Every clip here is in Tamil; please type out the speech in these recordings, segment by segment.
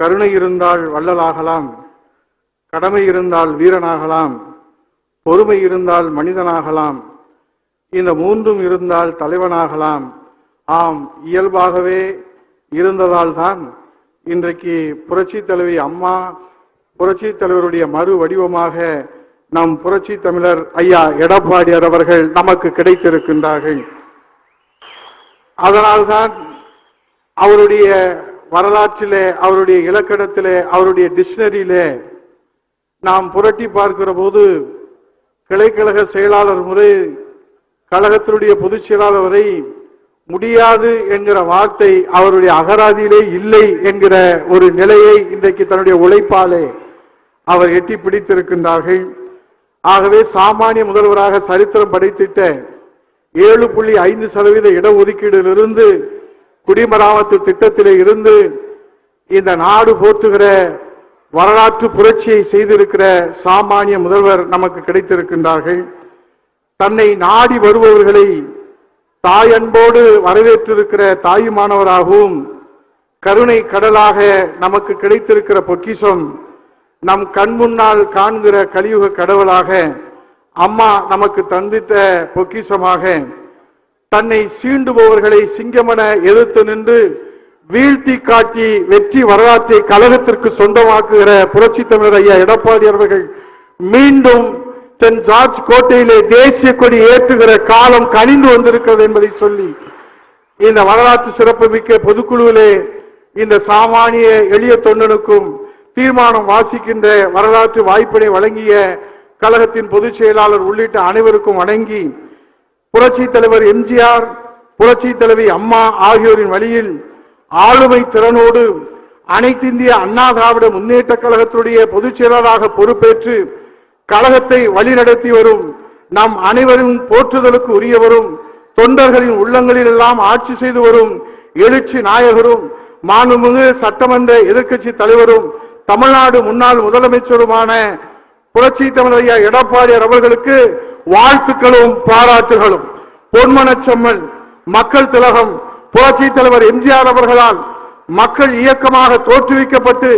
கருணை இருந்தால் வள்ளலாகலாம், கடமை இருந்தால் வீரனாகலாம், பொறுமை இருந்தால் மனிதனாகலாம், இந்த மூன்றும் இருந்தால் தலைவனாகலாம். ஆம், இயல்பாகவே இருந்ததால் தான் இன்றைக்கு புரட்சி தலைவி அம்மா புரட்சி தலைவருடைய மறு வடிவமாக நம் புரட்சி தமிழர் ஐயா எடப்பாடியார் அவர்கள் நமக்கு கிடைத்திருக்கின்றார்கள். அதனால்தான் அவருடைய வரலாற்றிலே, அவருடைய இலக்கணத்திலே, அவருடைய டிக்ஷனரியிலே நாம் புரட்டி பார்க்கிற போது கிளைக்கழக செயலாளர் முறை கழகத்தினுடைய பொதுச் செயலாளர் வரை முடியாது என்கிற வார்த்தை அவருடைய அகராதியிலே இல்லை என்கிற ஒரு நிலையை இன்றைக்கு தன்னுடைய உழைப்பாலே அவர் எட்டி பிடித்திருக்கின்றார்கள். ஆகவே சாமானிய முதல்வராக சரித்திரம் படைத்திட்ட 7.5% இடஒதுக்கீடிலிருந்து குடிமராமத்து திட்டத்திலே இருந்து இந்த நாடு போற்றுகிற வரலாற்று புரட்சியை செய்திருக்கிற சாமானிய முதல்வர் நமக்கு கிடைத்திருக்கின்றார்கள். தன்னை நாடி வருபவர்களை தாயன்போடு வரவேற்றிருக்கிற தாயுமானவராகவும் கருணை கடலாக நமக்கு கிடைத்திருக்கிற பொக்கிஷம், நம் கண் முன்னால் காண்கிற கலியுக கடவுளாக அம்மா நமக்கு தந்தித்த பொக்கிஷமாக, தன்னை சீண்டுபவர்களை சிங்கமென எதிர்த்து நின்று வீழ்த்தி காட்டி வெற்றி வரலாற்றை கழகத்திற்கு சொந்தமாக்குகிற புரட்சி தமிழர் ஐயா எடப்பாடி அவர்கள் மீண்டும் சென்ட் ஜார்ஜ் கோட்டையிலே தேசிய கொடி ஏற்றுகிற காலம் கனிந்து வந்திருக்கிறது என்பதை சொல்லி, இந்த வரலாற்று சிறப்புமிக்க பொதுக்குழுவிலே இந்த சாமானிய எளிய தொண்டனுக்கும் தீர்மானம் வாசிக்கின்ற வரலாற்று வாய்ப்பினை வழங்கிய கழகத்தின் பொதுச் செயலாளர் உள்ளிட்ட அனைவருக்கும் வணங்கி, புரட்சி தலைவர் எம்ஜிஆர், புரட்சி தலைவி அம்மா ஆகியோரின் வழியில் ஆளுமை திறனோடு அனைத்து இந்திய அண்ணா திராவிட முன்னேற்ற கழகத்துடைய பொதுச் செயலாளராக பொறுப்பேற்று கழகத்தை வழிநடத்தி வரும் நம் அனைவரும் போற்றுதலுக்கு உரியவரும் தொண்டர்களின் உள்ளங்களில் எல்லாம் ஆட்சி செய்து வரும் எழுச்சி நாயகரும் மாண்புமிகு சட்டமன்ற எதிர்க்கட்சி தலைவரும் தமிழ்நாடு முன்னாள் முதலமைச்சருமான புரட்சி தமிழர் ஐயா எடப்பாடியார் அவர்களுக்கு வாழ்த்துக்களும் பாராட்டுகளும். பொன்மனச்செம்மல் மக்கள் திலகம் புரட்சி தலைவர் எம்ஜிஆர் அவர்களால் மக்கள் இயக்கமாக தோற்றுவிக்கப்பட்டு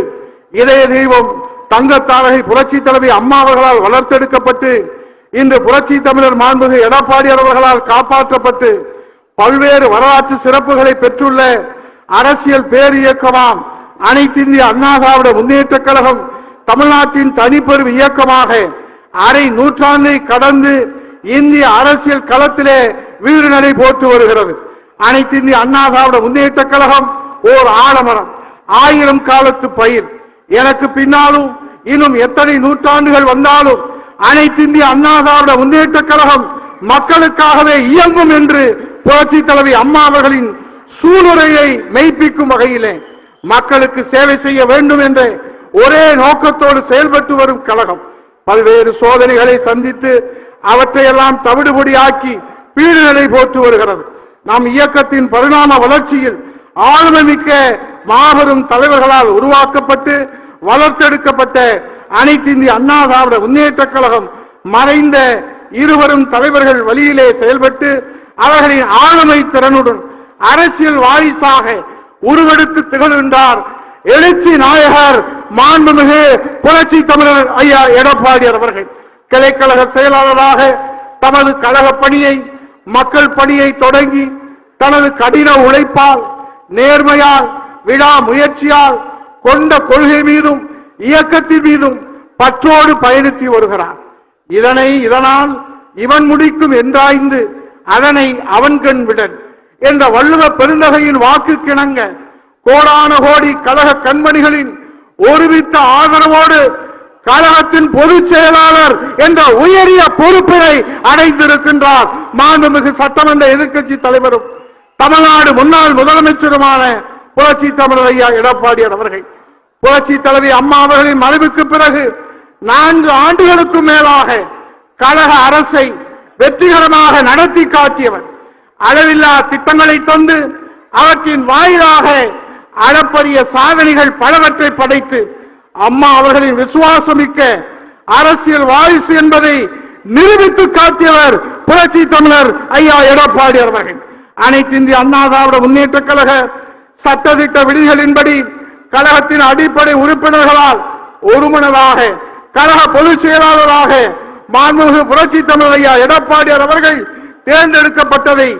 இதய தெய்வம் தங்கத்தாரகை புரட்சி தலைவி அம்மா அவர்களால் வளர்த்தெடுக்கப்பட்டு இன்று புரட்சி தமிழர் மாண்புமிகு எடப்பாடியார் அவர்களால் காப்பாற்றப்பட்டு பல்வேறு வரலாற்று சிறப்புகளை பெற்றுள்ள அரசியல் பேர் இயக்கமாம் அனைத்து இந்திய அண்ணா திராவிட முன்னேற்ற கழகம் தமிழ்நாட்டின் தனிப்பெரும் இயக்கமாக அரை நூற்றாண்டை கடந்து இந்திய அரசியல் களத்திலே வீறுநடை போட்டு வருகிறது. அனைத்து இந்திய அண்ணா திராவிட முன்னேற்ற கழகம் ஓர் ஆலமரம், 1000 காலத்து பயிர். எனக்கு பின்னாலும் இன்னும் எத்தனை நூற்றாண்டுகள் வந்தாலும் அனைத்து இந்திய அண்ணா திராவிட முன்னேற்ற கழகம் மக்களுக்காகவே இயங்கும் என்று புரட்சி தலைவி அம்மா அவர்களின் சூளுரையை மெய்ப்பிக்கும் வகையிலே மக்களுக்கு சேவை செய்ய வேண்டும் என்ற ஒரே நோக்கத்தோடு செயல்பட்டு வரும் கழகம் பல்வேறு சோதனைகளை சந்தித்து அவற்றையெல்லாம் தவிடுபொடியாக்கி பீடுகளை போட்டு வருகிறது. நம் இயக்கத்தின் பரிணாம வளர்ச்சியில் ஆளுமை மிக்க மாபெரும் தலைவர்களால் உருவாக்கப்பட்டு வளர்த்தெடுக்கப்பட்ட அனைத்து இந்திய அண்ணா திராவிட முன்னேற்ற கழகம் மறைந்த இருவரும் தலைவர்கள் வழியிலே செயல்பட்டு அவர்களின் ஆளுமை திறனுடன் அரசியல் வாரிசாக உருவெடுத்து திகழ்கின்றார் எழுச்சி நாயகர் மாண்புமிகு புரட்சி தமிழர் ஐயா எடப்பாடியார் அவர்கள். கிளைக்கழக செயலாளராக தமது கழக பணியை, மக்கள் பணியை தொடங்கி தனது கடின உழைப்பால், நேர்மையால், விடா முயற்சியால், கொண்ட கொள்கை மீதும் இயக்கத்தின் மீதும் பற்றோடு பயணித்து வருகிறார். இதனால் இவன் முடிக்கும் என்றாய்ந்து அதனை அவன் கண் விடன் என்ற வள்ளுவ பெருந்தகையின் வாக்கு கிணங்க கோடான கோடி கழக கண்மணிகளின் ஒருமித்த ஆதரவோடு கழகத்தின் பொதுச் செயலாளர் என்ற உயரிய பொறுப்பினை அடைந்திருக்கின்றார் மாண்புமிகு சட்டமன்ற எதிர்க்கட்சி தலைவரும் தமிழ்நாடு முன்னாள் முதலமைச்சருமான புரட்சி தமிழர் ஐயா எடப்பாடியார் அவர்கள். புரட்சி தலைவி அம்மா அவர்களின் மறைவுக்கு பிறகு 4 ஆண்டுகளுக்கும் மேலாக கழக அரசை வெற்றிகரமாக நடத்தி காட்டியவர். அளவில்லா திட்டங்களை தந்து அவற்றின் வாயிலாக அளப்பரிய சாதனைகள் பலவற்றை படைத்து அம்மா அவர்களின் விசுவாசமிக்க அரசியல் வாரிசு என்பதை நிரூபித்து காட்டியவர் புரட்சி தமிழர் ஐயா எடப்பாடியார் அவர்கள். அனைத்து இந்திய அண்ணா திராவிட முன்னேற்ற கழக சட்டத்திட்ட விதிகளின்படி கழகத்தின் அடிப்படை உறுப்பினர்களால் ஒருமனதாக கழக பொதுச் செயலாளராக மாண்புமிகு புரட்சி தமிழர் ஐயா எடப்பாடியார் அவர்கள் தேர்ந்தெடுக்கப்பட்டதை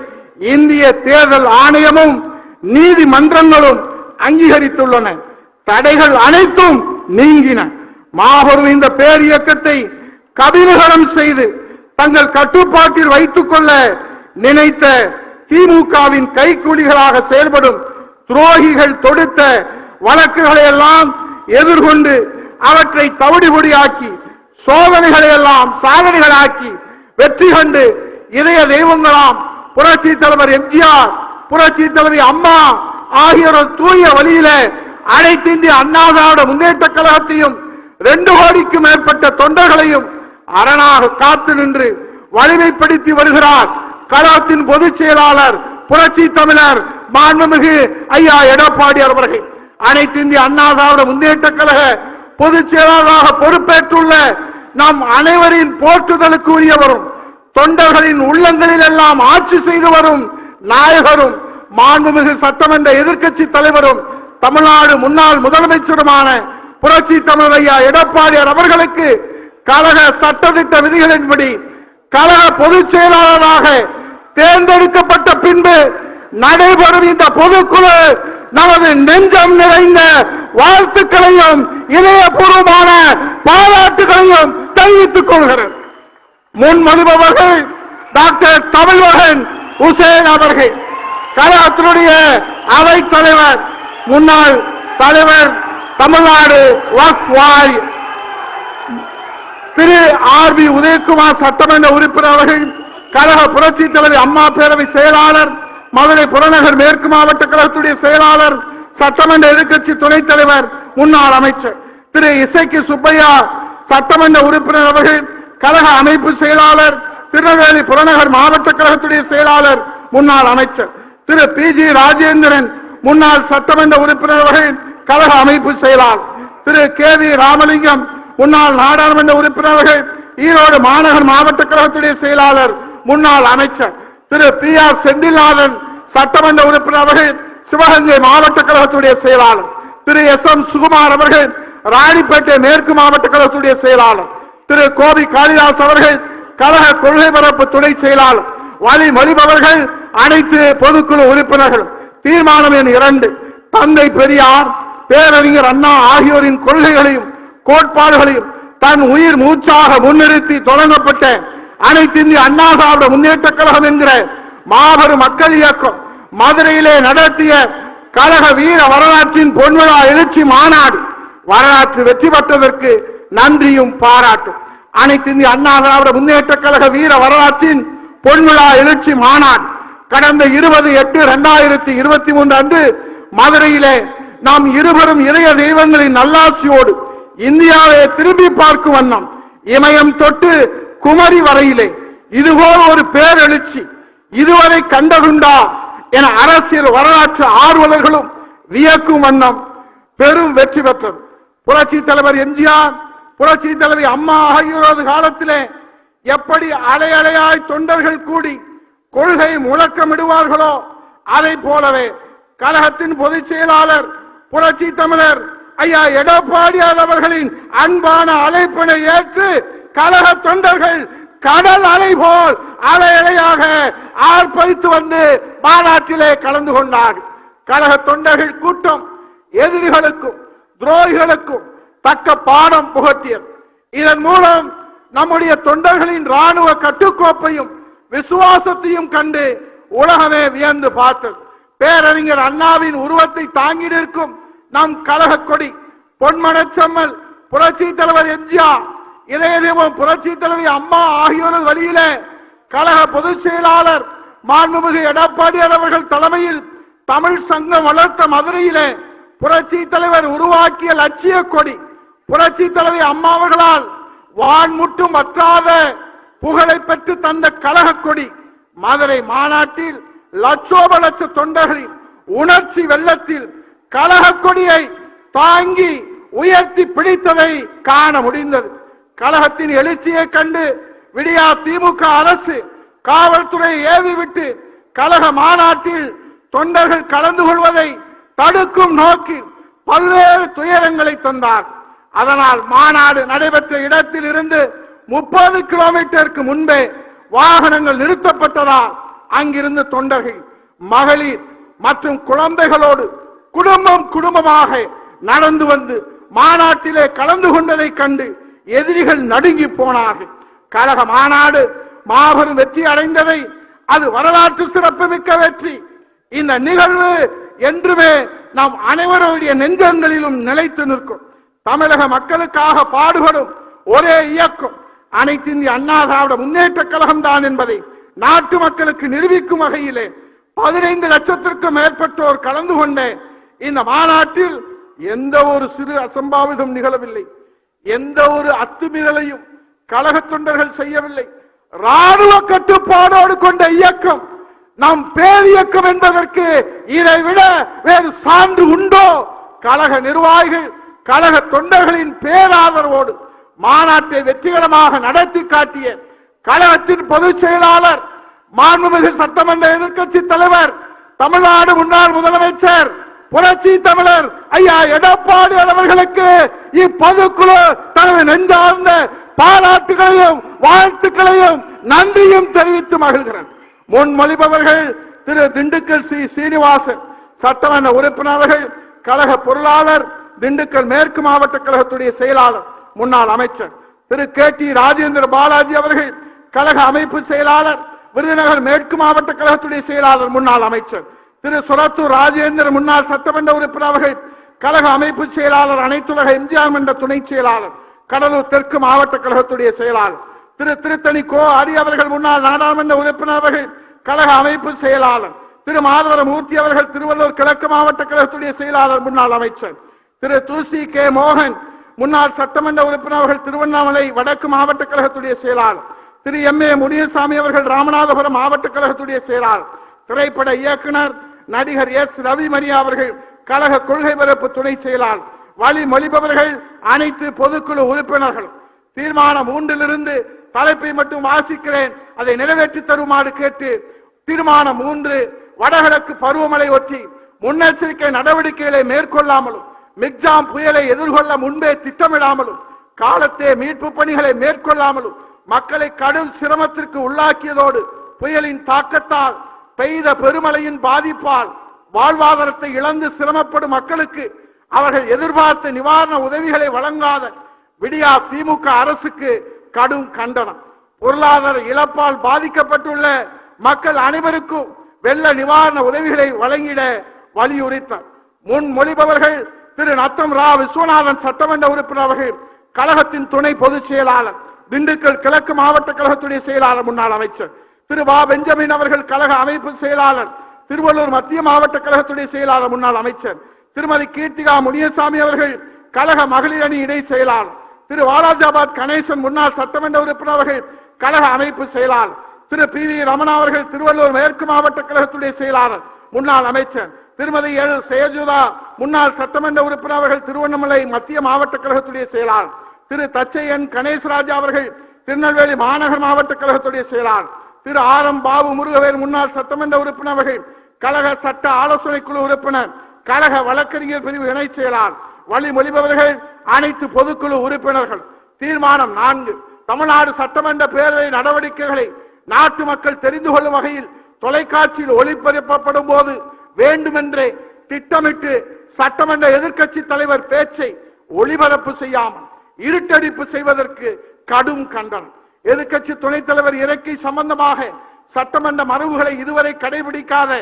இந்திய தேர்தல் ஆணையமும் நீதிமன்றங்களும் அங்கீகரித்துள்ளன. தடைகள் அனைத்தும் நீங்கின. மாபெரும் இந்த பேர் இயக்கத்தை கபிலகரம் செய்து தங்கள் கட்டுப்பாட்டில் வைத்துக் கொள்ள நினைத்த திமுகவின் கைக்கூலிகளாக செயல்படும் துரோகிகள் தொடுத்த வழக்குகளை எல்லாம் எதிர்கொண்டு அவற்றை தவிடுபொடியாக்கி சோதனைகளை எல்லாம் சாதனைகளாக்கி வெற்றி கண்டு இதய தெய்வங்களாம் புரட்சி தலைவர் எம்ஜிஆர், புரட்சி தலைவி அம்மா ஆகியோர் தூய வழியில அனைத்து இந்திய அண்ணா திராவிட முன்னேற்ற கழகத்தையும் 2 கோடிக்கும் மேற்பட்ட தொண்டர்களையும் அரணாக காத்து நின்று வலிமைப்படுத்தி வருகிறார் கழகத்தின் பொதுச் செயலாளர் புரட்சி தமிழர் மாண்புமிகு ஐயா எடப்பாடியார் அவர்கள். அனைத்து இந்திய அண்ணா திராவிட முன்னேற்ற கழக பொதுச் செயலாளராக பொறுப்பேற்றுள்ள நம் அனைவரின் போற்றுதலுக்கு உரியவரும் தொண்டர்களின் உள்ளங்களில் எல்லாம் ஆட்சி செய்து வரும் நாயகரும் மாண்புமிகு சட்டமன்ற எதிர்க்கட்சி தலைவரும் தமிழ்நாடு முன்னாள் முதலமைச்சருமான புரட்சி தமிழர் ஐயா எடப்பாடியார் அவர்களுக்கு கழக சட்டத்திட்ட விதிகளின்படி கழக பொதுச் செயலாளராக தேர்ந்தெடுக்கப்பட்ட பின்பு நடைபெறும் இந்த பொதுக்குழு நமது நெஞ்சம் நிறைந்த வாழ்த்துக்களையும் இதயபூர்வமான பாராட்டுகளையும் தெரிவித்துக் கொள்கிறது. முன்மொழிபவர்கள் டாக்டர் தமிழ்மகன் உசேன் அவர்கள், கழகத்தினுடைய அவை தலைவர் முன்னாள் தலைவர் தமிழ்நாடு வக்ஃப் வாரியம் திரு ஆர்.பி. உதயகுமார் சட்டமன்ற உறுப்பினர் அவர்கள், கழக புரட்சி தலைவி அம்மா பேரவை செயலாளர், மதுரை புறநகர் மேற்கு மாவட்ட கழகத்துடைய செயலாளர், சட்டமன்ற எதிர்க்கட்சி துணைத் தலைவர், முன்னாள் அமைச்சர் திரு இசைக்கு சுப்பையா சட்டமன்ற உறுப்பினர் அவர்கள், கழக அமைப்பு செயலாளர், திருநெல்வேலி புறநகர் மாவட்ட கழகத்துடைய செயலாளர், முன்னாள் அமைச்சர் திரு பி.ஜி. ராஜேந்திரன் முன்னாள் சட்டமன்ற உறுப்பினர் அவர்கள், கழக அமைப்பு செயலாளர் திரு கே.வி. ராமலிங்கம் முன்னாள் நாடாளுமன்ற உறுப்பினர் அவர்கள், ஈரோடு மாநகர் மாவட்ட கழகத்துடைய செயலாளர், முன்னாள் அமைச்சர் திரு பி.ஆர். செந்தில்நாதன் சட்டமன்ற உறுப்பினர் அவர்கள், சிவகங்கை மாவட்ட கழகத்துடைய செயலாளர் திரு எஸ்.எம். சுகுமார் அவர்கள், ராணிப்பேட்டை மேற்கு மாவட்ட கழகத்துடைய செயலாளர் திரு கோபி காளிதாஸ் அவர்கள், கழக கொள்கை பரப்பு துணை செயலாளர் வழிமொழிபவர்கள் அனைத்து பொதுக்குழு உறுப்பினர்கள். தீர்மானம் எண் 2, தந்தை பெரியார், பேரறிஞர் அண்ணா ஆகியோரின் கொள்கைகளையும் கோட்பாடுகளையும் தன் உயிர் மூச்சாக முன்னிறுத்தி தொடங்கப்பட்ட அனைத்து இந்திய அண்ணா திராவிட முன்னேற்ற கழகம் என்கிற மாபெரும் மக்கள் இயக்கம் மதுரையிலே நடத்திய கழக வீர வரலாற்றின் பொன்விழா எழுச்சி மாநாடு வரலாற்று வெற்றி பெற்றதற்கு நன்றியும் பாராட்டும். அனைத்து இந்திய அண்ணா திராவிட முன்னேற்ற கழக வீர வரலாற்றின் பொன்விழா எழுச்சி மாநாடு கடந்த 20/8/2023 அன்று மதுரையிலே நாம் இருவரும் இதய தெய்வங்களின் நல்லாசியோடு இந்தியாவை திரும்பி பார்க்கும் வண்ணம் இமயம் தொட்டு குமரி வரையிலே இதுபோல் ஒரு பேரெழுச்சி இதுவரை கண்டதுண்டா என அரசியல் வரலாற்று ஆர்வலர்களும் வியக்கும் வண்ணம் பெரும் வெற்றி பெற்றது. புரட்சி தலைவர் எம்ஜிஆர், புரட்சி தலைவி அம்மா ஆகியோரது காலத்திலே எப்படி அலையலையாய் தொண்டர்கள் கூடி கொள்கை முழக்கமிடுவார்களோ அதை போலவே கழகத்தின் பொதுச் செயலாளர் புரட்சி தமிழர் ஐயா எடப்பாடியார் அவர்களின் அன்பான அழைப்பினை ஏற்று கழக தொண்டர்கள் கடல் அலை போல் அலை அலையாக ஆர்ப்பரித்து வந்து மாநாட்டிலே கலந்து கொண்டார். கழக தொண்டர்கள் கூட்டம் எதிரிகளுக்கும் துரோகிகளுக்கும் தக்க பாடம் புகட்டியது. இதன் மூலம் நம்முடைய தொண்டர்களின் ராணுவ கட்டுக்கோப்பையும் விசுவாசத்தையும் கண்டு உலகமே வியந்து பார்த்தது. பேரறிஞர் அண்ணாவின் உருவத்தை தாங்கி நிற்கும் நம் கழக கொடி, பொன்மனச்செம்மல் புரட்சி தலைவர் எம்ஜிஆர், இதய தெய்வம் புரட்சி தலைவி அம்மா ஆகியோரது வழியிலே கழக பொதுச் செயலாளர் மாண்புமிகு எடப்பாடியார் அவர்கள் தலைமையில் தமிழ் சங்கம் வளர்த்த மதுரையிலே புரட்சி தலைவர் உருவாக்கிய லட்சிய கொடி, புரட்சி தலைவி அம்மா அவர்களால் வான்முட்டும் வற்றாத புகழை பெற்று தந்த கழக கொடி மதுரை மாநாட்டில் லட்சோப லட்ச தொண்டர்களின் உணர்ச்சி வெள்ளத்தில் கழக கொடியை தாங்கி உயர்த்தி பிடித்ததை காண முடிந்தது. கழகத்தின் எழுச்சியை கண்டு விடியா திமுக அரசு காவல்துறை ஏவி விட்டு கழக மாநாட்டில் தொண்டர்கள் கலந்து கொள்வதை தடுக்கும் நோக்கில் பல்வேறு துயரங்களை தந்தார். அதனால் மாநாடு நடைபெற்ற இடத்தில் இருந்து 30 கிலோமீட்டருக்கு முன்பே வாகனங்கள் நிறுத்தப்பட்டதால் அங்கிருந்து தொண்டர்கள், மகளிர் மற்றும் குழந்தைகளோடு குடும்பமாக நடந்து வந்து மாநாட்டிலே கலந்து கொண்டதை கண்டு எதிரிகள் நடுங்கி போனார்கள். கழக மாநாடு மாபெரும் வெற்றி அடைந்ததை, அது வரலாற்று சிறப்புமிக்க வெற்றி. இந்த நிகழ்வு என்றுமே நம் அனைவருடைய நெஞ்சங்களிலும் நிலைத்து நிற்கும். தமிழக மக்களுக்காக பாடுபடும் ஒரே இயக்கம் அனைத்து இந்திய அண்ணா திராவிட முன்னேற்ற கழகம் தான் என்பதை நாட்டு மக்களுக்கு நிரூபிக்கும் வகையிலே 15 லட்சத்திற்கும் மேற்பட்டோர் கலந்து கொண்ட இந்த மாநாட்டில் எந்த ஒரு சிறு அசம்பாவிதம் நிகழவில்லை. எந்த ஒரு அத்துமீறலையும் கழக தொண்டர்கள் செய்யவில்லை. ராணுவ கட்டுப்பாடோடு கொண்ட இயக்கம் நம் பேரியக்கம் என்பதற்கு இதை விட வேறு சான்று உண்டோ? கழக நிர்வாகிகள், கழக தொண்டர்களின் பேராதரவோடு மாநாட்டை வெற்றிகரமாக நடத்தி காட்டிய கழகத்தின் பொதுச் செயலாளர், மாண்புமிகு சட்டமன்ற எதிர்க்கட்சி தலைவர், தமிழ்நாடு முன்னாள் முதலமைச்சர், புரட்சி தமிழர் ஐயா எடப்பாடி அவர்களுக்கு இப்பொதுக்குழு தனது நெஞ்சார்ந்த பாராட்டுகளையும் வாழ்த்துக்களையும் நன்றியும் தெரிவித்து மகிழ்கிறது. முன்மொழிபவர்கள் திரு திண்டுக்கல் சி சீனிவாசன் சட்டமன்ற உறுப்பினர்கள், கழக பொருளாளர், திண்டுக்கல் மேற்கு மாவட்ட கழகத்துடைய செயலாளர், முன்னாள் அமைச்சர் திரு கே டி ராஜேந்திர பாலாஜி அவர்கள், கழக அமைப்பு செயலாளர், விருதுநகர் மேற்கு மாவட்ட கழகத்துடைய செயலாளர், முன்னாள் அமைச்சர் திரு சுரத்தூர் ராஜேந்திர, முன்னாள் சட்டமன்ற உறுப்பினர் அவர்கள், கழக அமைப்பு செயலாளர், அனைத்துலக எம்ஜிஆர் மன்ற துணை செயலாளர், கடலூர் தெற்கு மாவட்ட கழகத்துடைய செயலாளர் திரு திருத்தணி கோ அரி அவர்கள், முன்னாள் நாடாளுமன்ற உறுப்பினர் அவர்கள், கழக அமைப்பு செயலாளர் திரு மாதவர மூர்த்தி அவர்கள், திருவள்ளூர் கிழக்கு மாவட்ட கழகத்துடைய செயலாளர், முன்னாள் அமைச்சர் திரு தூசி கே மோகன், முன்னாள் சட்டமன்ற உறுப்பினர் அவர்கள், திருவண்ணாமலை வடக்கு மாவட்ட கழகத்துடைய செயலாளர் திரு எம் ஏ முனியசாமி அவர்கள், ராமநாதபுரம் மாவட்ட கழகத்துடைய செயலாளர், திரைப்பட இயக்குனர் நடிகர் எஸ் ரவிமணியா அவர்கள், கழக கொள்கை பரப்பு துணை செயலாளர், வழிமொழிபவர்கள் அனைத்து பொதுக்குழு உறுப்பினர்கள். தீர்மானம் 3 தலைப்பை மட்டும் வாசிக்கிறேன், அதை நிறைவேற்றி தருமாறு கேட்டு, தீர்மானம் 3 வடகிழக்கு பருவமழை ஒட்டி முன்னெச்சரிக்கை நடவடிக்கைகளை மேற்கொள்ளாமலும், மிக்ஜாம் புயலை எதிர்கொள்ள முன்பே திட்டமிடாமலும், காலத்தே மீட்பு பணிகளை மேற்கொள்ளாமலும் மக்களை கடும் சிரமத்திற்கு உள்ளாக்கியதோடு, புயலின் தாக்கத்தால் பெய்த பெருமழையின் பாதிப்பால் வாழ்வாதாரத்தை இழந்து சிரமப்படும் மக்களுக்கு அவர்கள் எதிர்பார்த்த நிவாரண உதவிகளை வழங்காத விடியா திமுக அரசுக்கு கடும் கண்டனம். பொருளாதார இழப்பால் பாதிக்கப்பட்டுள்ள மக்கள் அனைவருக்கும் வெள்ள நிவாரண உதவிகளை வழங்கிட வலியுறுத்தார். முன்மொழிபவர்கள் திரு நத்தம் ரா விஸ்வநாதன் சட்டமன்ற உறுப்பினர் அவர்கள், கழகத்தின் துணை பொதுச் செயலாளர், திண்டுக்கல் கிழக்கு மாவட்ட கழகத்துடைய செயலாளர், முன்னாள் அமைச்சர் திரு வா பெஞ்சமின் அவர்கள், கழக அமைப்பு செயலாளர், திருவள்ளூர் மத்திய மாவட்ட கழகத்துடைய செயலாளர், முன்னாள் அமைச்சர் திருமதி கீர்த்திகா முனியசாமி அவர்கள், கழக மகளிர் அணி இணை செயலாளர், திரு வாலாஜாபாத் கணேசன், முன்னாள் சட்டமன்ற உறுப்பினர் அவர்கள், கழக அமைப்பு செயலாளர், திரு பி வி ரமணா அவர்கள், திருவள்ளூர் மேற்கு மாவட்ட கழகத்துடைய செயலாளர், முன்னாள் அமைச்சர் திருமதி எல் சேஜுதா, முன்னாள் சட்டமன்ற உறுப்பினர் அவர்கள், திருவண்ணாமலை மத்திய மாவட்ட கழகத்துடைய செயலாளர், திரு தச்சையன் கணேசராஜா அவர்கள், திருநெல்வேலி மாநகர் மாவட்ட கழகத்துடைய செயலாளர், திரு ஆர் எம் பாபு முருகவேல், முன்னாள் சட்டமன்ற உறுப்பினர் அவர்கள், கழக சட்ட ஆலோசனை குழு உறுப்பினர், கழக வழக்கறிஞர் பிரிவு இணை செயலாளர், வழிமொழிபவர்கள் அனைத்து பொதுக்குழு உறுப்பினர்கள். தீர்மானம் 4 தமிழ்நாடு சட்டமன்ற பேரவை நடவடிக்கைகளை நாட்டு மக்கள் தெரிந்து கொள்ளும் வகையில் தொலைக்காட்சியில் ஒளிபரப்பப்படும் போது வேண்டுமென்றே திட்டமிட்டு சட்டமன்ற எதிர்க்கட்சி தலைவர் பேச்சை ஒளிபரப்பு செய்யாமல் இருட்டடிப்பு செய்வதற்கு கடும் கண்டனம். எதிர்க்கட்சி துணைத் தலைவர் இறக்கை சம்பந்தமாக சட்டமன்ற மரபுகளை இதுவரை கடைபிடிக்காத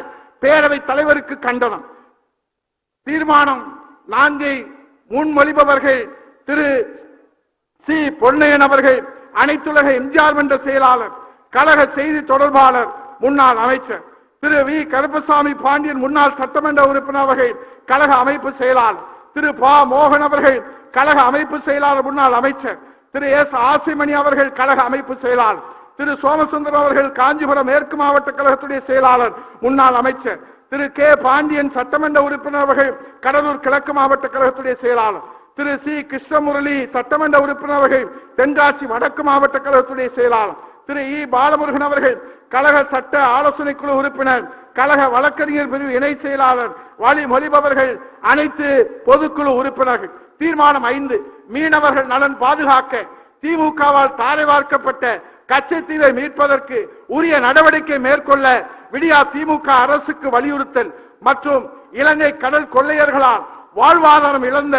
பேரவைத் தலைவருக்கு கண்டனம். தீர்மானம் 4 முன்மொழிபவர்கள் திரு சி பொன்னையன் அவர்கள், அனைத்துலக எம்ஜிஆர் மன்ற செயலாளர், கழக செய்தி தொடர்பாளர், முன்னாள் அமைச்சர் திரு வி கருப்பசாமி பாண்டியன், முன்னாள் சட்டமன்ற உறுப்பினர் அவர்கள், கழக அமைப்பு செயலாளர், திரு பா மோகன் அவர்கள், கழக அமைப்பு செயலாளர், முன்னாள் அமைச்சர் திரு எஸ் ஆசிமணி அவர்கள், கழக அமைப்பு செயலாளர், திரு சோமசுந்தரம் அவர்கள், காஞ்சிபுரம் மேற்கு மாவட்ட கழகத்துடைய செயலாளர், முன்னாள் அமைச்சர் திரு கே பாண்டியன், சட்டமன்ற உறுப்பினர் அவர்கள், கடலூர் கிழக்கு மாவட்ட கழகத்துடைய செயலாளர், திரு சி கிருஷ்ணமுரளி, சட்டமன்ற உறுப்பினர் அவர்கள், தென்காசி வடக்கு மாவட்ட கழகத்துடைய செயலாளர், திரு இ பாலமுருகன் அவர்கள், கழக சட்ட ஆலோசனை குழு உறுப்பினர், கழக வழக்கறிஞர் பிரிவு இணை செயலாளர் வழிமொழிபவர்கள் அனைத்து பொதுக்குழு உறுப்பினர்கள். தீர்மானம் 5, மீனவர்கள் நலன் பாதுகாக்க திமுகவால் தாரை வார்க்கப்பட்ட கச்சத்தீவை மீட்பதற்கு உரிய நடவடிக்கை மேற்கொள்ள விடியா திமுக அரசுக்கு வலியுறுத்தல் மற்றும் இலங்கை கடல் கொள்ளையர்களால் வாழ்வாதாரம் இழந்த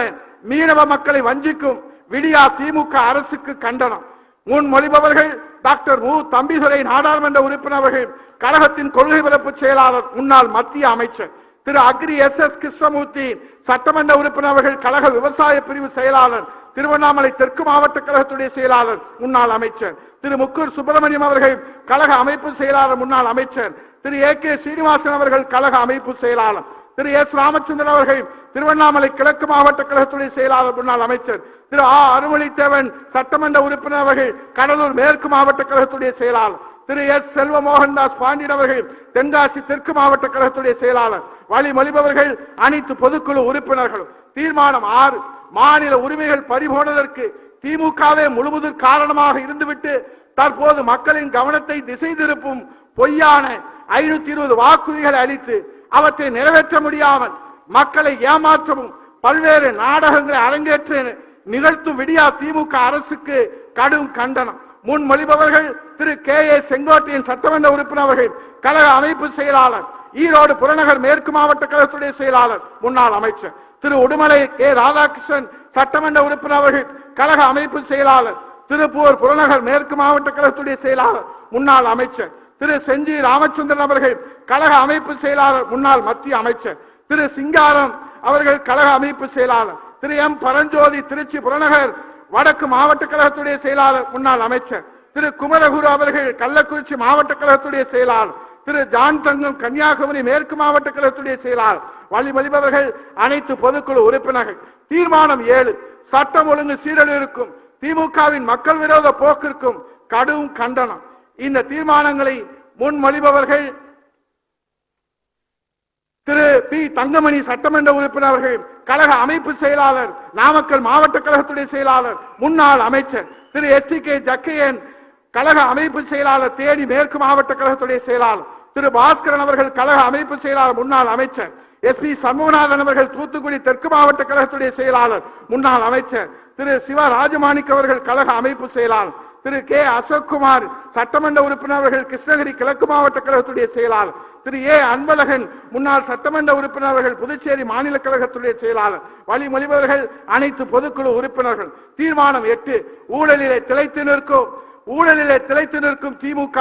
மீனவ மக்களை வஞ்சிக்கும் விடியா திமுக அரசுக்கு கண்டனம். முன்மொழிபவர்கள் டாக்டர் மு தம்பிதுரை நாடாளுமன்ற உறுப்பினர்கள், கழகத்தின் கொள்கை பரப்பு செயலாளர் முன்னாள் மத்திய அமைச்சர் திரு அக்ரி SS கிருஷ்ணமூர்த்தி, சட்டமன்ற உறுப்பினர்கள், கழக விவசாய பிரிவு செயலாளர், திருவண்ணாமலை தெற்கு மாவட்ட கழகத்துடைய செயலாளர் முன்னாள் அமைச்சர் திரு முக்கூர் சுப்பிரமணியம் அவர்கள், கழக அமைப்பு செயலாளர் முன்னாள் அமைச்சர் திரு AK சீனிவாசன் அவர்கள், கழக அமைப்பு செயலாளர் திரு S ராமச்சந்திரன் அவர்கள், திருவண்ணாமலை கிழக்கு மாவட்ட கழகத்துடைய செயலாளர் முன்னாள் அமைச்சர் திரு அருமொழித்தேவன், சட்டமன்ற உறுப்பினர் அவர்கள், கடலூர் மேற்கு மாவட்ட கழகத்துடைய செயலாளர் திரு S செல்வ மோகன்தாஸ் பாண்டியன் அவர்கள், தென்காசி தெற்கு மாவட்ட கழகத்துடைய செயலாளர் வழிமொழிபவர்கள் அனைத்து பொதுக்குழு உறுப்பினர்களும். தீர்மானம் 6, மாநில உரிமைகள் பறிபோனதற்கு திமுகவே முழுவதும் காரணமாக இருந்துவிட்டு தற்போது மக்களின் கவனத்தை திசை திருப்பும் பொய்யான 520 வாக்குறுதிகளை அளித்து அவற்றை நிறைவேற்ற முடியாமல் மக்களை ஏமாற்றவும் பல்வேறு நாடகங்களை அரங்கேற்ற நிகழ்த்தும் விடியா திமுக அரசுக்கு கடும் கண்டனம். முன்மொழிபவர்கள் திரு KA செங்கோட்டையின், சட்டமன்ற உறுப்பினர்கள், கழக அமைப்பு செயலாளர், ஈரோடு புறநகர் மேற்கு மாவட்ட கழகத்துடைய செயலாளர் முன்னாள் அமைச்சர் திரு உடுமலை K ராதாகிருஷ்ணன், சட்டமன்ற உறுப்பினர்கள், கழக அமைப்பு செயலாளர், திருப்பூர் புறநகர் மேற்கு மாவட்ட கழகத்துடைய செயலாளர் முன்னாள் அமைச்சர் திரு செஞ்சி ராமச்சந்திரன் அவர்கள், கழக அமைப்பு செயலாளர் முன்னாள் மத்திய அமைச்சர் திரு சிங்காரம் அவர்கள், கழக அமைப்பு செயலாளர் திரு M பரஞ்சோதி, திருச்சி புறநகர் வடக்கு மாவட்ட கழகத்துடைய செயலாளர் முன்னாள் அமைச்சர் திரு குமரகுரு அவர்கள், கள்ளக்குறிச்சி மாவட்ட கழகத்துடைய செயலாளர் திரு ஜான் தங்கம், கன்னியாகுமரி மேற்கு மாவட்ட கழகத்துடைய செயலாளர் வழிமொழிபவர்கள் அனைத்து பொதுக்குழு உறுப்பினர்கள். தீர்மானம் 7, சட்டம் ஒழுங்கு சீரழிவிற்கும் திமுகவின் மக்கள் விரோத போக்கிற்கும் கடும் கண்டனம். இந்த தீர்மானங்களை முன்மொழிபவர்கள் திரு P தங்கமணி, சட்டமன்ற உறுப்பினர்கள், கழக அமைப்பு செயலாளர், நாமக்கல் மாவட்ட கழகத்துடைய செயலாளர் முன்னாள் அமைச்சர் திரு STK ஜக்கையன், கழக அமைப்பு செயலாளர், தேனி மேற்கு மாவட்ட கழகத்துடைய செயலாளர் திரு பாஸ்கரன் அவர்கள், கழக அமைப்பு செயலாளர் முன்னாள் அமைச்சர் SP சண்முகநாதன் அவர்கள், தூத்துக்குடி தெற்கு மாவட்ட கழகத்துடைய செயலாளர் முன்னாள் அமைச்சர் திரு சிவ ராஜமாணிக் அவர்கள், கழக அமைப்பு செயலாளர் திரு K அசோக்குமார், சட்டமன்ற உறுப்பினர்கள், கிருஷ்ணகிரி கிழக்கு மாவட்ட கழகத்துடைய செயலாளர் திரு A அன்பழகன், முன்னாள் சட்டமன்ற உறுப்பினர்கள், புதுச்சேரி மாநில கழகத்துடைய செயலாளர் வழிமொழிபவர்கள் அனைத்து பொதுக்குழு உறுப்பினர்கள். தீர்மானம் 8, ஊழலிலே திளைத்து நிற்கும் திமுக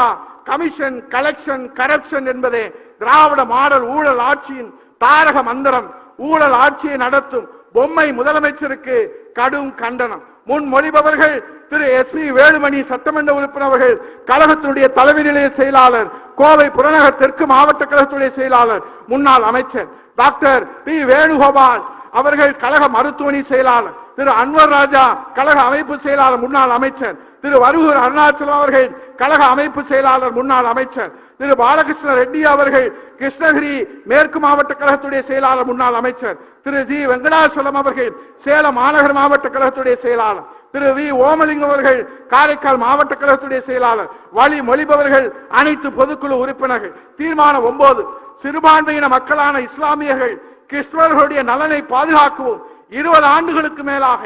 கமிஷன், கலெக்ஷன், கரப்ஷன் என்பதே திராவிட மாடல் ஊழல் ஆட்சியின் தாரக மந்திரம். ஊழல் ஆட்சியை நடத்தும் பொம்மை முதலமைச்சருக்கு கடும் கண்டனம். முன்மொழிபவர்கள் திரு SP வேலுமணி, சட்டமன்ற உறுப்பினர்கள், கழகத்தினுடைய தலைமை நிலைய செயலாளர், கோவை புறநகர் தெற்கு மாவட்ட கழகத்துடைய செயலாளர் முன்னாள் அமைச்சர் டாக்டர் P வேணுகோபால் அவர்கள், கழக மருத்துவமனை செயலாளர் திரு அன்வர் ராஜா, கழக அமைப்பு செயலாளர் முன்னாள் அமைச்சர் திரு வருகூர் அருணாச்சலம் அவர்கள், கழக அமைப்பு செயலாளர் முன்னாள் அமைச்சர் திரு பாலகிருஷ்ண ரெட்டி அவர்கள், கிருஷ்ணகிரி மேற்கு மாவட்ட கழகத்துடைய செயலாளர் முன்னாள் அமைச்சர் திரு G வெங்கடாசலம் அவர்கள், சேலம் மாநகர் மாவட்ட கழகத்துடைய செயலாளர் திரு V ஓமலிங்கம் அவர்கள், காரைக்கால் மாவட்ட கழகத்துடைய செயலாளர் வழிமொழிபவர்கள் அனைத்து பொதுக்குழு உறுப்பினர்கள். தீர்மானம் 9, சிறுபான்மையின மக்களான இஸ்லாமியர்கள், கிறிஸ்தவர்களுடைய நலனை பாதுகாக்கவும் 20 ஆண்டுகளுக்கு மேலாக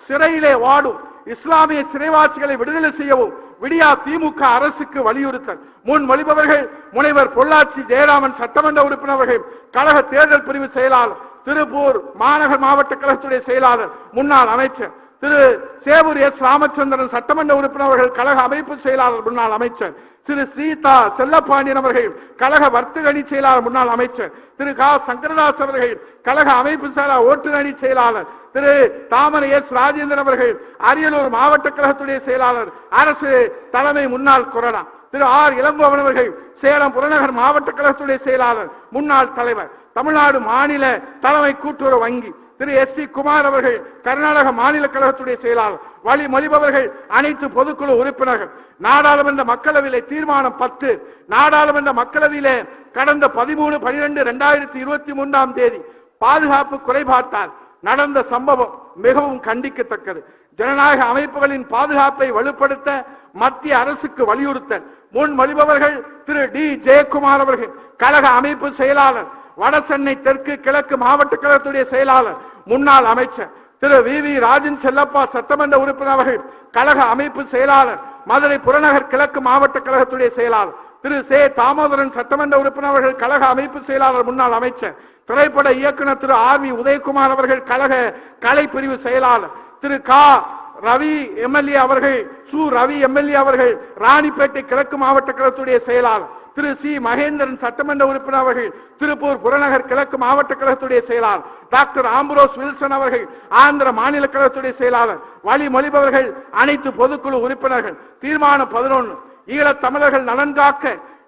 சிறையிலே வாடும் இஸ்லாமிய சிறைவாசிகளை விடுதலை செய்யவும் விடியா திமுக அரசுக்கு வலியுறுத்தல். முன்மொழிபவர்கள் முனைவர் பொள்ளாச்சி ஜெயராமன், சட்டமன்ற உறுப்பினர்கள், கழக தேர்தல் பிரிவு செயலாளர், திருப்பூர் மாநகர் மாவட்ட கழகத்துடைய செயலாளர் முன்னாள் அமைச்சர் திரு சேவூர் S ராமச்சந்திரன், சட்டமன்ற உறுப்பினர்கள், கழக அமைப்பு செயலாளர் முன்னாள் அமைச்சர் திரு சீதா செல்லப்பாண்டியன் அவர்கள், கழக வர்த்தக அணி செயலாளர் முன்னாள் அமைச்சர் திரு K சங்கரதாஸ் அவர்கள், கழக அமைப்பு செயலாளர் ஓட்டுநர் அணி செயலாளர் திரு தாமரை S ராஜேந்திரன் அவர்கள், அரியலூர் மாவட்ட கழகத்துடைய செயலாளர், அரசு தலைமை முன்னாள் கொறடா திரு R இளங்கோவன் அவர்கள், சேலம் புறநகர் மாவட்ட கழகத்துடைய செயலாளர் முன்னாள் தலைவர், தமிழ்நாடு மாநில தலைமை கூட்டுறவு வங்கி திரு ST குமார் அவர்கள், கர்நாடக மாநில கழகத்துடைய செயலாளர் வழிமொழிபவர்கள் அனைத்து பொதுக்குழு உறுப்பினர்கள். நாடாளுமன்ற மக்களவையிலே தீர்மானம் 10, நாடாளுமன்ற மக்களவையிலே கடந்த 13/12/2023 பாதுகாப்பு குறைபாட்டால் நடந்த சம்பவம் மிகவும் கண்டிக்கத்தக்கது. ஜனநாயக அமைப்புகளின் பாதுகாப்பை வலுப்படுத்த மத்திய அரசுக்கு வலியுறுத்தல். முன்மொழிபவர்கள் திரு டி ஜெயக்குமார் அவர்கள், கழக அமைப்பு செயலாளர், வடசென்னை தெற்கு கிழக்கு மாவட்ட கழகத்துடைய செயலாளர், முன்னாள் அமைச்சர் திரு வி வி ராஜன் செல்லப்பா சட்டமன்ற உறுப்பினர் அவர்கள், கழக அமைப்பு செயலாளர், மதுரை புறநகர் கிழக்கு மாவட்ட கழகத்துடைய செயலாளர் திரு சே தாமோதரன் சட்டமன்ற உறுப்பினர் அவர்கள், கழக அமைப்பு செயலாளர், முன்னாள் அமைச்சர், திரைப்பட இயக்குனர் திரு ஆர் வி உதயகுமார் அவர்கள், கழக கலை பிரிவு செயலாளர், திரு கா ரவி எம்எல்ஏ அவர்கள், சு ரவி எம்எல்ஏ அவர்கள், ராணிப்பேட்டை கிழக்கு மாவட்ட கழகத்துடைய செயலாளர், திரு சி மகேந்திரன் சட்டமன்ற உறுப்பினர் அவர்கள், திருப்பூர் புறநகர் கிழக்கு மாவட்ட கழகத்துடைய செயலாளர், டாக்டர் ஆம்புரோஸ் வில்சன் அவர்கள், ஆந்திர மாநில கழகத்துடைய செயலாளர், வழிமொழிபவர்கள் அனைத்து பொதுக்குழு உறுப்பினர்கள். தீர்மானம் 11, ஈழத் தமிழர்கள் நலன் காக்க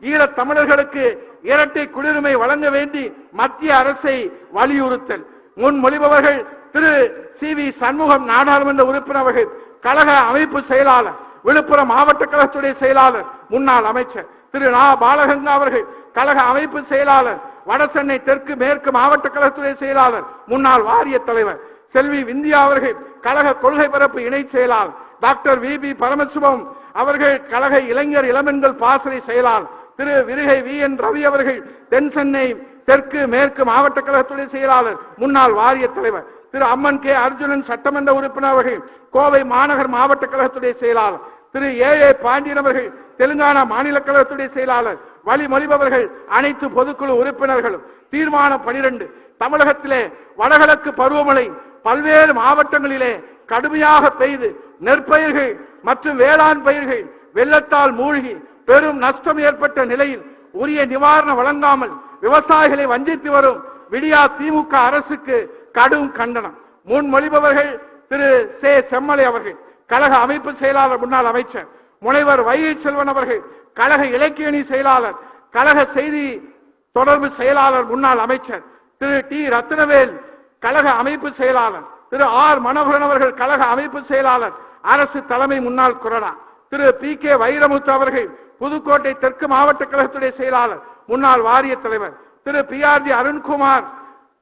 ஈழத் தமிழர்களுக்கு இரட்டை குடியுரிமை வழங்க வேண்டி மத்திய அரசை வலியுறுத்தல். முன்மொழிபவர்கள் திரு சி வி சண்முகம் நாடாளுமன்ற உறுப்பினர் அவர்கள், கழக அமைப்பு செயலாளர், விழுப்புரம் மாவட்ட கழகத்துடைய செயலாளர், முன்னாள் அமைச்சர் திரு நா பாலகங்கா அவர்கள், கழக அமைப்பு செயலாளர், வடசென்னை தெற்கு மேற்கு மாவட்ட கழகத்துடைய செயலாளர், முன்னாள் வாரிய தலைவர் செல்வி விந்தியா அவர்கள், கழக கொள்கை பரப்பு இணை செயலாளர், டாக்டர் வி பி பரமசிவம் அவர்கள், கழக இளைஞர் இளமென்கள் பாசறை செயலாளர், திரு விருகை வி என் ரவி அவர்கள், தென் சென்னை தெற்கு மேற்கு மாவட்ட கழகத்துடைய செயலாளர், முன்னாள் வாரிய தலைவர் திரு அம்மன் கே அர்ஜுனன் சட்டமன்ற உறுப்பினர் அவர்கள், கோவை மாநகர் மாவட்ட கழகத்துடைய செயலாளர், திரு ஏ ஏ பாண்டியன் அவர்கள், தெலுங்கானா மாநில கழகத்துடைய செயலாளர், வழிமொழிபவர்கள் அனைத்து பொதுக்குழு உறுப்பினர்களும். தீர்மானம் 12, தமிழகத்திலே வடகிழக்கு பருவமழை பல்வேறு மாவட்டங்களிலே கடுமையாக பெய்து நெற்பயிர்கள் மற்றும் வேளாண் பயிர்கள் வெள்ளத்தால் மூழ்கி பெரும் நஷ்டம் ஏற்பட்ட நிலையில் உரிய நிவாரணம் வழங்காமல் விவசாயிகளை வஞ்சித்து வரும் விடியா திமுக அரசுக்கு கடும் கண்டனம். முன்மொழிபவர்கள் திரு சே செம்மலை அவர்கள், கழக அமைப்பு செயலாளர், முன்னாள் அமைச்சர், முனைவர் வைகை செல்வன் அவர்கள், கழக இலக்கிய அணி செயலாளர், கழக செய்தி தொடர்பு செயலாளர், முன்னாள் அமைச்சர் திரு டி ரத்னவேல், கழக அமைப்பு செயலாளர், திரு ஆர் மனோகரன் அவர்கள், கழக அமைப்பு செயலாளர், அரசு தலைமை முன்னாள் கொறடா, திரு பி கே வைரமுத்து அவர்கள், புதுக்கோட்டை தெற்கு மாவட்ட கழகத்துடைய செயலாளர், முன்னாள் வாரிய தலைவர், Thiru P R G Arunkumar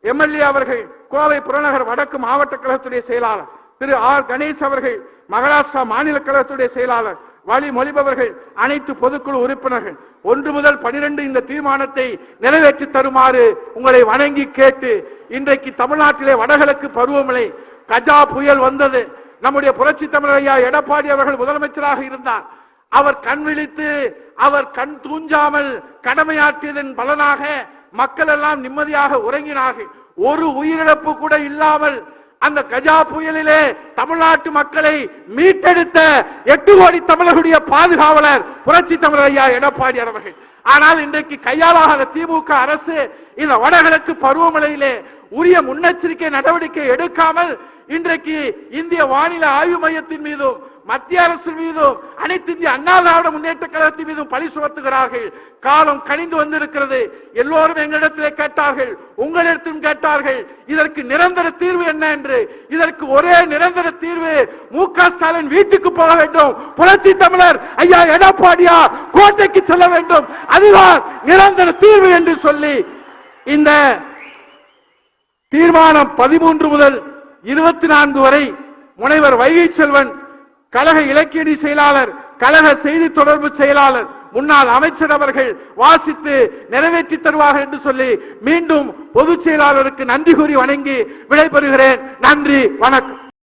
MLA அவர்கள், கோவை புறநகர் வடக்கு மாவட்ட கழகத்துடைய செயலாளர், திரு ஆர் கணேஷ் அவர்கள், மகாராஷ்டிரா மாநில கழகத்துடைய செயலாளர், வழிமொழிபவர்கள் அனைத்து பொதுக்குழு உறுப்பினர்கள். 1 முதல் 12 இந்த தீர்மானத்தை நிறைவேற்றி தருமாறு உங்களை வணங்கி கேட்டு, இன்றைக்கு தமிழ்நாட்டிலே வடகிழக்கு பருவமழை கஜா புயல் வந்தது. நம்முடைய புரட்சி தமிழர் ஐயா எடப்பாடி அவர்கள் முதலமைச்சராக இருந்தார். அவர் கண் விழித்து அவர் கண் தூஞ்சாமல் கடமையாற்றியதன் பலனாக மக்கள் எல்லாம் நிம்மதியாக உறங்கினார்கள். ஒரு உயிரிழப்பு கூட இல்லாமல் அந்த கஜா புயலிலே தமிழ்நாட்டு மக்களை மீட்டெடுத்த 8 கோடி தமிழர்களுடைய பாதுகாவலர் புரட்சி தமிழர் ஐயா எடப்பாடி அவர்கள். ஆனால் இன்றைக்கு கையாளாத திமுக அரசு இந்த வடகிழக்கு பருவமழையிலே உரிய முன்னெச்சரிக்கை நடவடிக்கை எடுக்காமல் இன்றைக்கு இந்திய வானிலை ஆய்வு மையத்தின் மீதும் மத்திய அரசு மீதும் அனைத்து இந்திய அண்ணா திராவிட முன்னேற்ற கழகத்தின் மீதும் பழி சுமத்துகிறார்கள். காலம் கனிந்து வந்திருக்கிறது. எல்லோரும் எங்களிடத்திலே கேட்டார்கள், உங்களிடத்திலும் கேட்டார்கள், இதற்கு நிரந்தர தீர்வு என்ன என்று. இதற்கு ஒரே நிரந்தர தீர்வு மு.க. ஸ்டாலின் வீட்டுக்கு போக வேண்டும், புரட்சி தமிழர் ஐயா எடப்பாடியா கோட்டைக்கு செல்ல வேண்டும், அதுதான் நிரந்தர தீர்வு என்று சொல்லி இந்த தீர்மானம் 13 முதல் 24 வரை முனைவர் வைகை செல்வன், கழக இலக்கிய அணி செயலாளர், கழக செய்தி தொடர்பு செயலாளர், முன்னாள் அமைச்சர் அவர்கள் வாசித்து நிறைவேற்றி தருவார்கள் என்று சொல்லி மீண்டும் பொதுச் செயலாளருக்கு நன்றி கூறி வணங்கி விடைபெறுகிறேன். நன்றி, வணக்கம்.